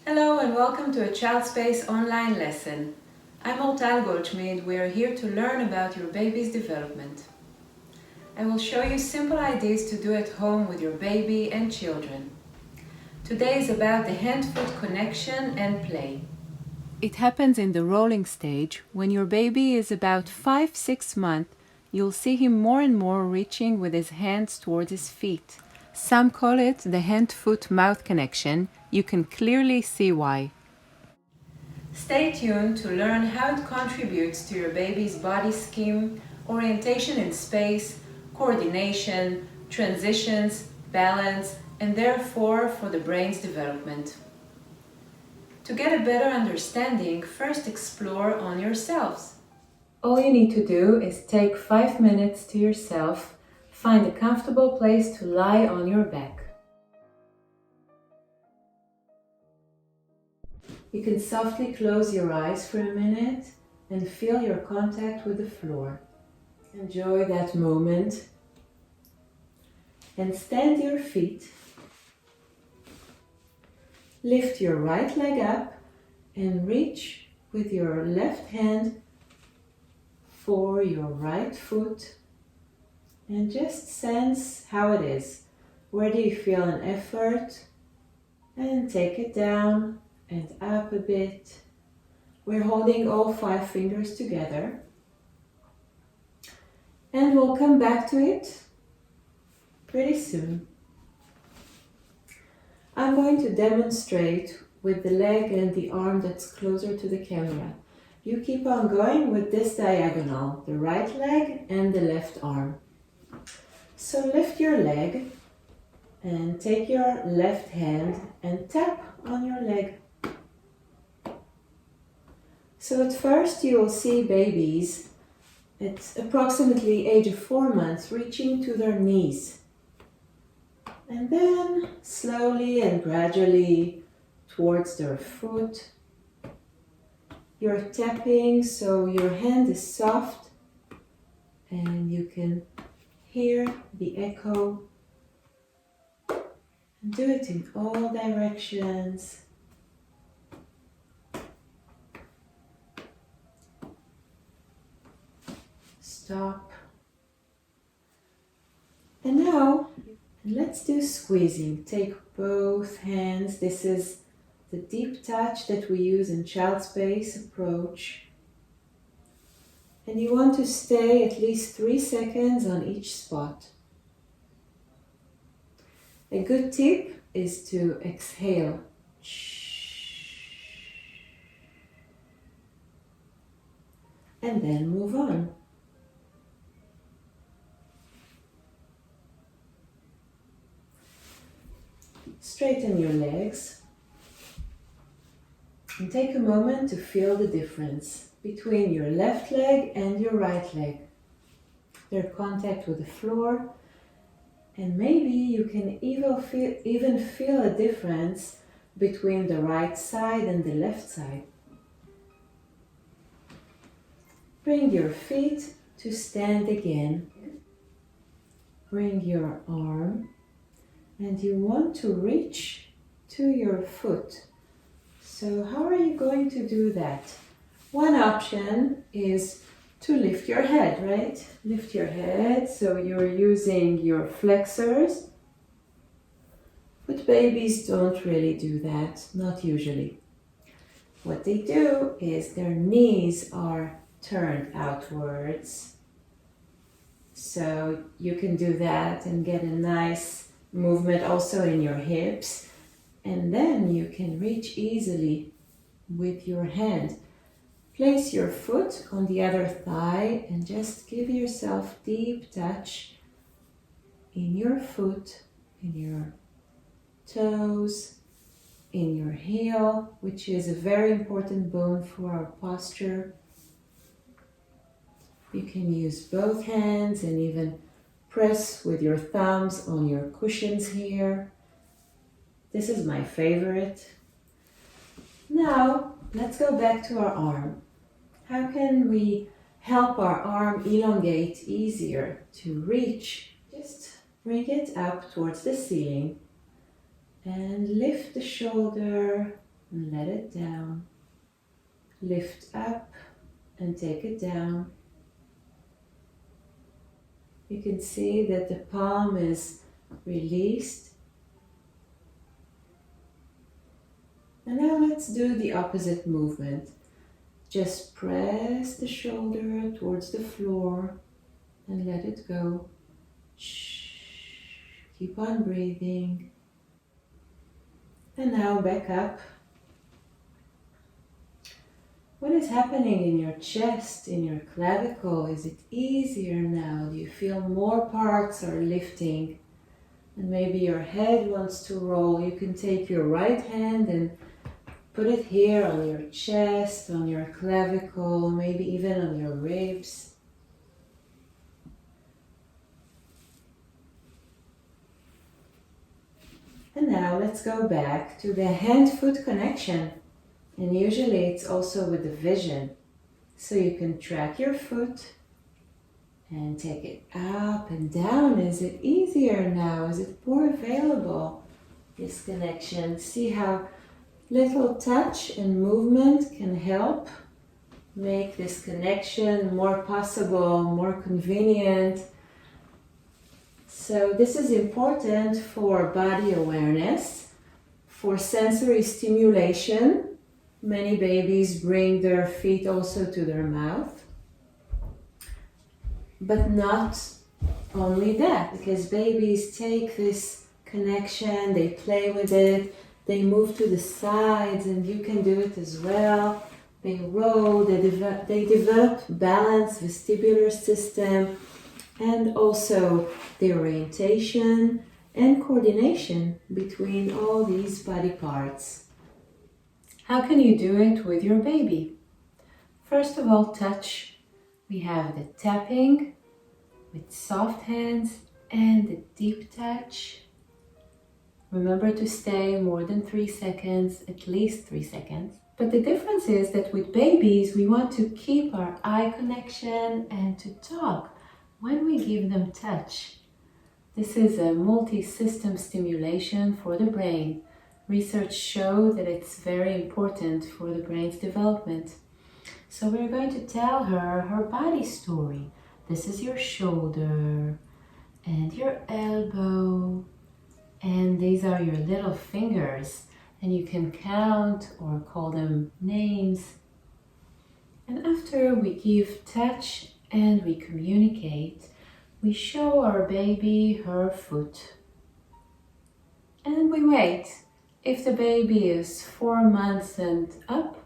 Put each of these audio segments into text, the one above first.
Hello and welcome to a Child Space online lesson. I'm Oltal Goldschmidt. We are here to learn about your baby's development. I will show you simple ideas to do at home with your baby and children. Today is about the hand-foot connection and play. It happens in the rolling stage. When your baby is about 5-6 months, you'll see him more and more reaching with his hands towards his feet. Some call it the hand-foot-mouth connection. You can clearly see why. Stay tuned to learn how it contributes to your baby's body scheme, orientation in space, coordination, transitions, balance, and therefore for the brain's development. To get a better understanding, first explore on yourselves. All you need to do is take 5 minutes to yourself. Find a comfortable place to lie on your back. You can softly close your eyes for a minute and feel your contact with the floor. Enjoy that moment. And stand your feet. Lift your right leg up and reach with your left hand for your right foot. And just sense how it is. Where do you feel an effort? And take it down and up a bit. We're holding all 5 fingers together. And we'll come back to it pretty soon. I'm going to demonstrate with the leg and the arm that's closer to the camera. You keep on going with this diagonal, the right leg and the left arm. So lift your leg and take your left hand and tap on your leg. So at first you will see babies at approximately age of 4 months reaching to their knees. And then slowly and gradually towards their foot. You're tapping so your hand is soft and you can hear the echo. And do it in all directions. Stop. And now let's do squeezing. Take both hands. This is the deep touch that we use in Child Space approach. And you want to stay at least 3 seconds on each spot. A good tip is to exhale. And then move on. Straighten your legs and take a moment to feel the difference between your left leg and your right leg. Their contact with the floor, and maybe you can even feel a difference between the right side and the left side. Bring your feet to stand again. Bring your arm. And you want to reach to your foot. So how are you going to do that? One option is to lift your head, right? Lift your head so you're using your flexors. But babies don't really do that, not usually. What they do is their knees are turned outwards. So you can do that and get a nice movement also in your hips, and then you can reach easily with your hand. Place your foot on the other thigh and just give yourself deep touch in your foot, in your toes, in your heel, which is a very important bone for our posture. You can use both hands and even press with your thumbs on your cushions here. This is my favorite. Now, let's go back to our arm. How can we help our arm elongate easier to reach? Just bring it up towards the ceiling and lift the shoulder and let it down. Lift up and take it down. You can see that the palm is released. And now let's do the opposite movement. Just press the shoulder towards the floor and let it go. Shh. Keep on breathing. And now back up. What is happening in your chest, in your clavicle? Is it easier now? Do you feel more parts are lifting? And maybe your head wants to roll. You can take your right hand and put it here on your chest, on your clavicle, maybe even on your ribs. And now let's go back to the hand-foot connection. And usually it's also with the vision. So you can track your foot and take it up and down. Is it easier now? Is it more available? This connection. See how little touch and movement can help make this connection more possible, more convenient. So this is important for body awareness, for sensory stimulation. Many babies bring their feet also to their mouth. But not only that, because babies take this connection, they play with it, they move to the sides, and you can do it as well. They roll, they develop balance, vestibular system, and also the orientation and coordination between all these body parts. How can you do it with your baby? First of all, touch. We have the tapping with soft hands and the deep touch. Remember to stay more than 3 seconds, at least 3 seconds. But the difference is that with babies, we want to keep our eye connection and to talk when we give them touch. This is a multi-system stimulation for the brain. Research shows that it's very important for the brain's development. So we're going to tell her her body story. This is your shoulder and your elbow, and these are your little fingers, and you can count or call them names. And after we give touch and we communicate, we show our baby her foot. And we wait. If the baby is 4 months and up,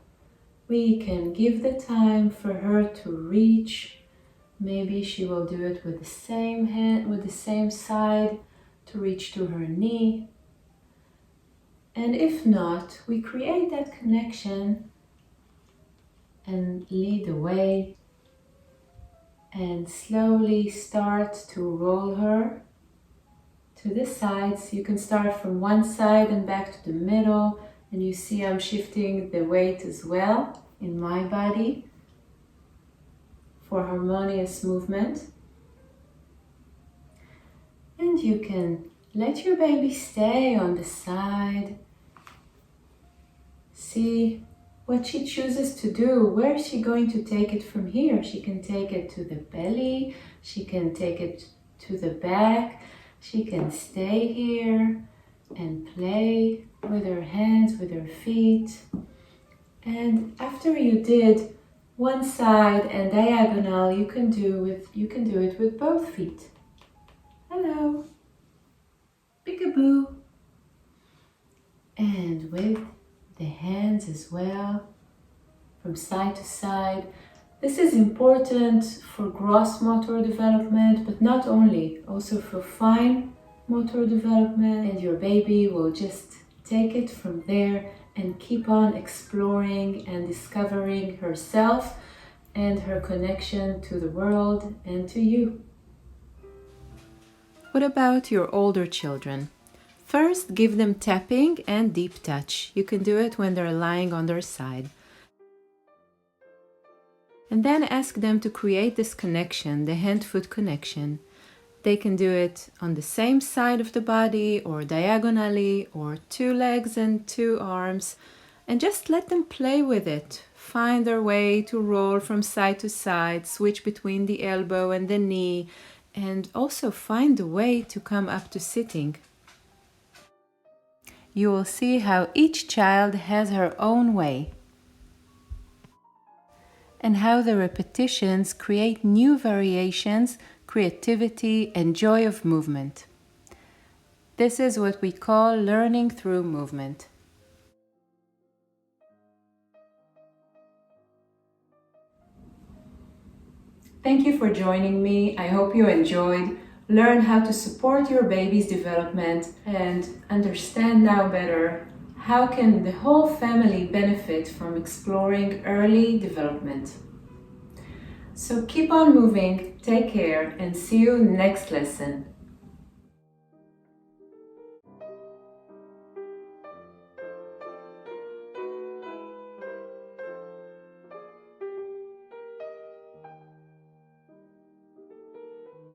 we can give the time for her to reach. Maybe she will do it with the same hand, with the same side, to reach to her knee. And if not, we create that connection and lead the way and slowly start to roll her to the sides. You can start from one side and back to the middle, and you see I'm shifting the weight as well in my body for harmonious movement. And you can let your baby stay on the side. See what she chooses to do. Where is she going to take it from here? She can take it to the belly, she can take it to the back, she can stay here and play with her hands, with her feet. And after you did one side and diagonal, you can do it with both feet. Hello, peekaboo. And with the hands as well, from side to side. This is important for gross motor development, but not only, also for fine motor development. And your baby will just take it from there and keep on exploring and discovering herself and her connection to the world and to you. What about your older children? First, give them tapping and deep touch. You can do it when they're lying on their side. And then ask them to create this connection, the hand-foot connection. They can do it on the same side of the body or diagonally or 2 legs and 2 arms. and just let them play with it. Find their way to roll from side to side, switch between the elbow and the knee, and also find a way to come up to sitting. You will see how each child has her own way, and how the repetitions create new variations, creativity, and joy of movement. This is what we call learning through movement. Thank you for joining me. I hope you enjoyed. Learn how to support your baby's development and understand now better how can the whole family benefit from exploring early development. So keep on moving, take care, and see you next lesson.